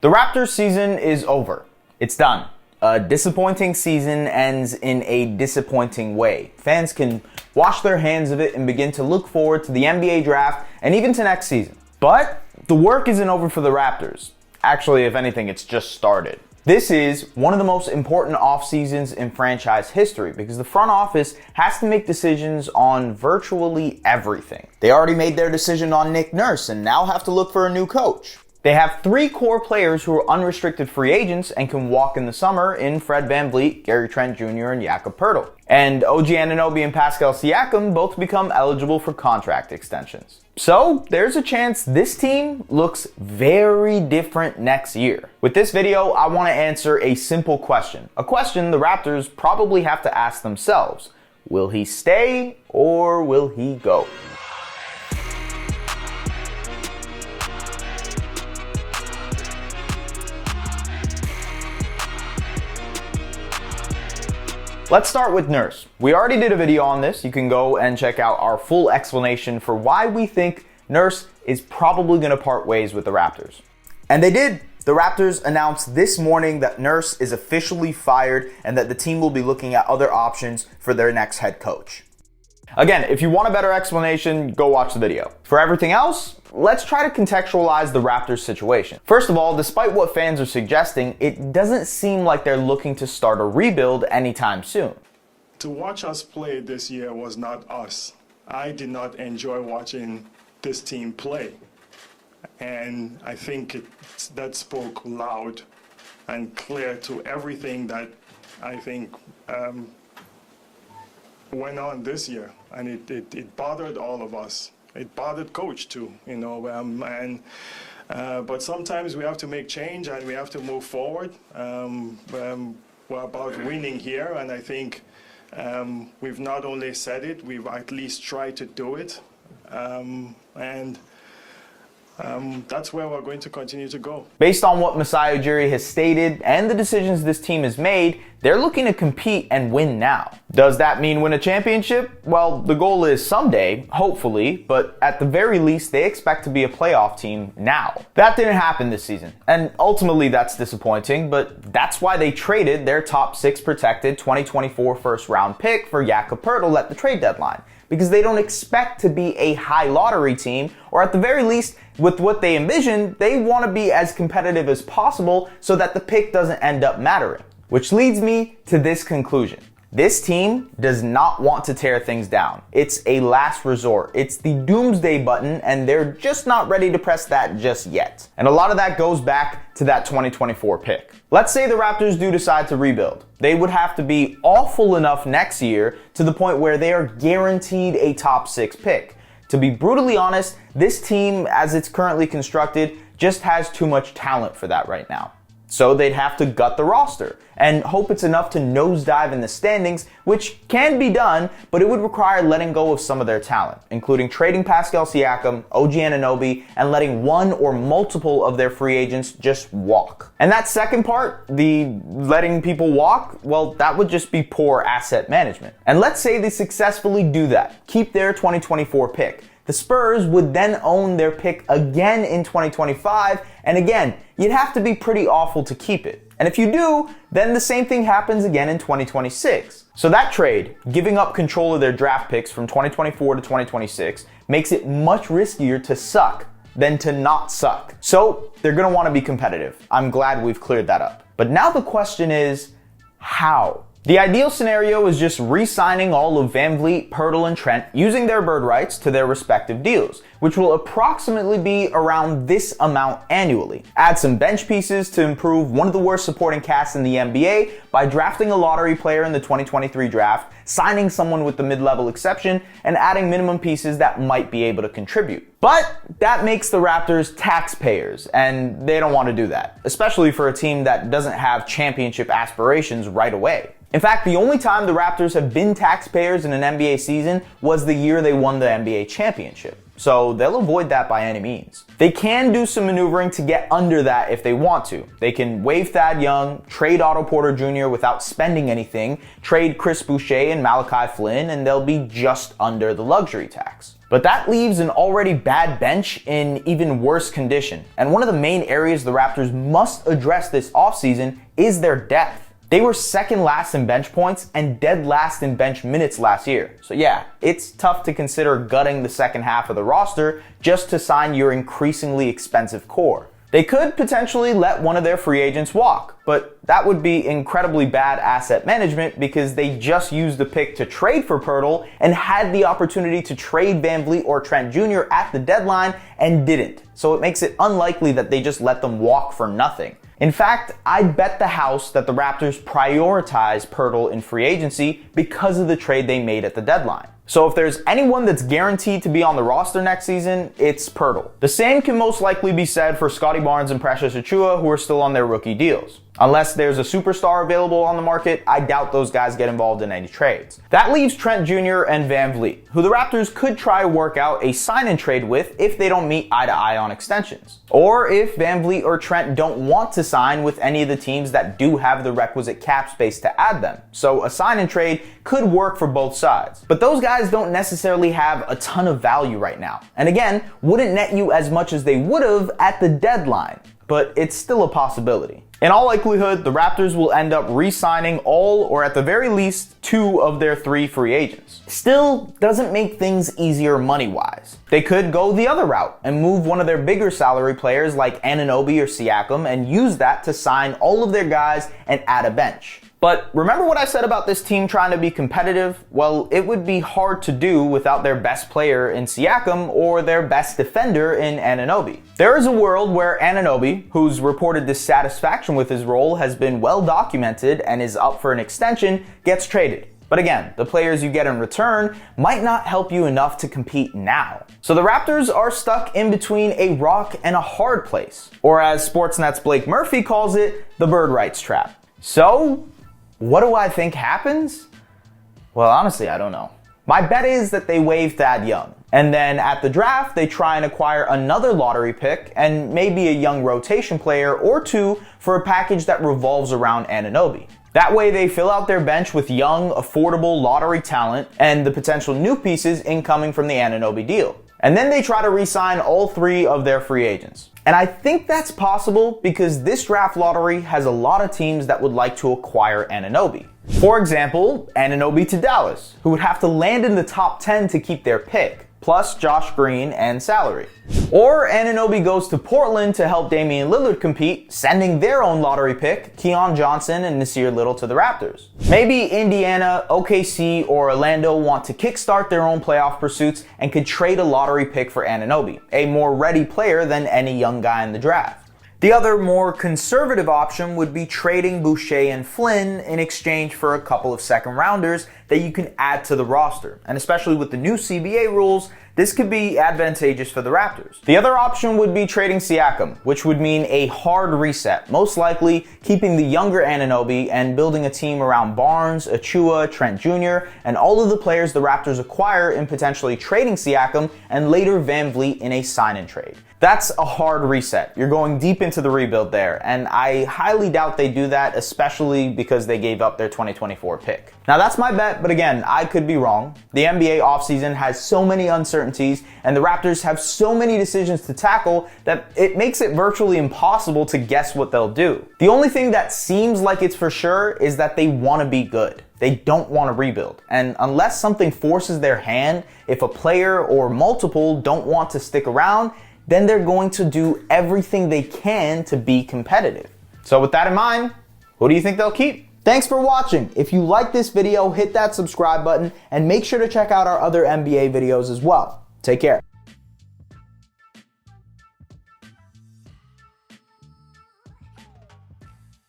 The Raptors season is over. It's done. A disappointing season ends in a disappointing way. Fans can wash their hands of it and begin to look forward to the NBA draft and even to next season. But the work isn't over for the Raptors. Actually, if anything, it's just started. This is one of the most important off seasons in franchise history because the front office has to make decisions on virtually everything. They already made their decision on Nick Nurse and now have to look for a new coach. They have 3 core players who are unrestricted free agents and can walk in the summer in Fred VanVleet, Trent Jr, and Jakob Poeltl. And OG Anunoby and Pascal Siakam both become eligible for contract extensions. So there's a chance this team looks very different next year. With this video, I want to answer a simple question. A question the Raptors probably have to ask themselves. Will he stay or will he go? Let's start with Nurse. We already did a video on this. You can go and check out our full explanation for why we think Nurse is probably going to part ways with the Raptors. And they did. The Raptors announced this morning that Nurse is officially fired and that the team will be looking at other options for their next head coach. Again, if you want a better explanation, go watch the video. For everything else, let's try to contextualize the Raptors situation. First of all, despite what fans are suggesting, it doesn't seem like they're looking to start a rebuild anytime soon. To watch us play this year was not us. I did not enjoy watching this team play. And I think that spoke loud and clear to everything that I think went on this year, and it bothered all of us. It bothered coach too, but sometimes we have to make change and we have to move forward. We're about winning here, and I think we've not only said it, we've at least tried to do it, that's where we're going to continue to go. Based on what Masai Ujiri has stated and the decisions this team has made, they're looking to compete and win now. Does that mean win a championship? Well, the goal is someday, hopefully, but at the very least, they expect to be a playoff team now. That didn't happen this season, and ultimately that's disappointing, but that's why they traded their top 6 protected 2024 first round pick for Jakob Poeltl at the trade deadline. Because they don't expect to be a high lottery team, or at the very least, with what they envision, they want to be as competitive as possible so that the pick doesn't end up mattering. Which leads me to this conclusion. This team does not want to tear things down. It's a last resort. It's the doomsday button, and they're just not ready to press that just yet. And a lot of that goes back to that 2024 pick. Let's say the Raptors do decide to rebuild. They would have to be awful enough next year to the point where they are guaranteed a top 6 pick. To be brutally honest, this team, as it's currently constructed, just has too much talent for that right now. So they'd have to gut the roster and hope it's enough to nosedive in the standings, which can be done, but it would require letting go of some of their talent, including trading Pascal Siakam, OG Anunoby, and letting one or multiple of their free agents just walk. And that second part, the letting people walk, well, that would just be poor asset management. And let's say they successfully do that, keep their 2024 pick. The Spurs would then own their pick again in 2025, and again, you'd have to be pretty awful to keep it. And if you do, then the same thing happens again in 2026. So that trade, giving up control of their draft picks from 2024 to 2026, makes it much riskier to suck than to not suck. So they're gonna wanna be competitive. I'm glad we've cleared that up. But now the question is, how? The ideal scenario is just re-signing all of VanVleet, Poeltl, and Trent using their bird rights to their respective deals, which will approximately be around this amount annually. Add some bench pieces to improve one of the worst supporting casts in the NBA by drafting a lottery player in the 2023 draft, signing someone with the mid-level exception, and adding minimum pieces that might be able to contribute. But that makes the Raptors taxpayers, and they don't want to do that, especially for a team that doesn't have championship aspirations right away. In fact, the only time the Raptors have been taxpayers in an NBA season was the year they won the NBA championship. So they'll avoid that by any means. They can do some maneuvering to get under that if they want to. They can waive Thad Young, trade Otto Porter Jr. without spending anything, trade Chris Boucher and Malachi Flynn, and they'll be just under the luxury tax. But that leaves an already bad bench in even worse condition. And one of the main areas the Raptors must address this offseason is their depth. They were second last in bench points and dead last in bench minutes last year. So yeah, it's tough to consider gutting the second half of the roster just to sign your increasingly expensive core. They could potentially let one of their free agents walk, but that would be incredibly bad asset management because they just used the pick to trade for Poeltl and had the opportunity to trade VanVleet or Trent Jr. at the deadline and didn't. So it makes it unlikely that they just let them walk for nothing. In fact, I'd bet the house that the Raptors prioritize Poeltl in free agency because of the trade they made at the deadline. So if there's anyone that's guaranteed to be on the roster next season, it's Poeltl. The same can most likely be said for Scottie Barnes and Precious Achiuwa, who are still on their rookie deals. Unless there's a superstar available on the market, I doubt those guys get involved in any trades. That leaves Trent Jr. and VanVleet, who the Raptors could try to work out a sign-and trade with if they don't meet eye-to-eye on extensions. Or if VanVleet or Trent don't want to sign with any of the teams that do have the requisite cap space to add them. So a sign-and trade could work for both sides. But those guys don't necessarily have a ton of value right now. And again, wouldn't net you as much as they would have at the deadline. But it's still a possibility. In all likelihood, the Raptors will end up re-signing all, or at the very least, 2 of their 3 free agents. Still doesn't make things easier money-wise. They could go the other route and move one of their bigger salary players like Anunoby or Siakam and use that to sign all of their guys and add a bench. But remember what I said about this team trying to be competitive? Well, it would be hard to do without their best player in Siakam or their best defender in Anunoby. There is a world where Anunoby, whose reported dissatisfaction with his role has been well documented and is up for an extension, gets traded. But again, the players you get in return might not help you enough to compete now. So the Raptors are stuck in between a rock and a hard place. Or as Sportsnet's Blake Murphy calls it, the bird rights trap. So, what do I think happens? Well, honestly, I don't know. My bet is that they waive Thad Young. And then at the draft, they try and acquire another lottery pick and maybe a young rotation player or 2 for a package that revolves around Anunoby. That way they fill out their bench with young, affordable lottery talent and the potential new pieces incoming from the Anunoby deal. And then they try to re-sign all 3 of their free agents. And I think that's possible because this draft lottery has a lot of teams that would like to acquire Anunoby. For example, Anunoby to Dallas, who would have to land in the top 10 to keep their pick, plus Josh Green and salary. Or Anunoby goes to Portland to help Damian Lillard compete, sending their own lottery pick, Keon Johnson and Nasir Little, to the Raptors. Maybe Indiana, OKC, or Orlando want to kickstart their own playoff pursuits and could trade a lottery pick for Anunoby, a more ready player than any young guy in the draft. The other more conservative option would be trading Boucher and Flynn in exchange for a couple of second rounders that you can add to the roster. And especially with the new CBA rules, this could be advantageous for the Raptors. The other option would be trading Siakam, which would mean a hard reset, most likely keeping the younger Anunoby and building a team around Barnes, Achiuwa, Trent Jr., and all of the players the Raptors acquire in potentially trading Siakam and later VanVleet in a sign-and trade. That's a hard reset. You're going deep into the rebuild there, and I highly doubt they do that, especially because they gave up their 2024 pick. Now that's my bet, but again, I could be wrong. The NBA offseason has so many uncertainties, and the Raptors have so many decisions to tackle that it makes it virtually impossible to guess what they'll do. The only thing that seems like it's for sure is that they want to be good. They don't want to rebuild. And unless something forces their hand, if a player or multiple don't want to stick around, then they're going to do everything they can to be competitive. So with that in mind, who do you think they'll keep? Thanks for watching. If you like this video, hit that subscribe button and make sure to check out our other NBA videos as well. Take care.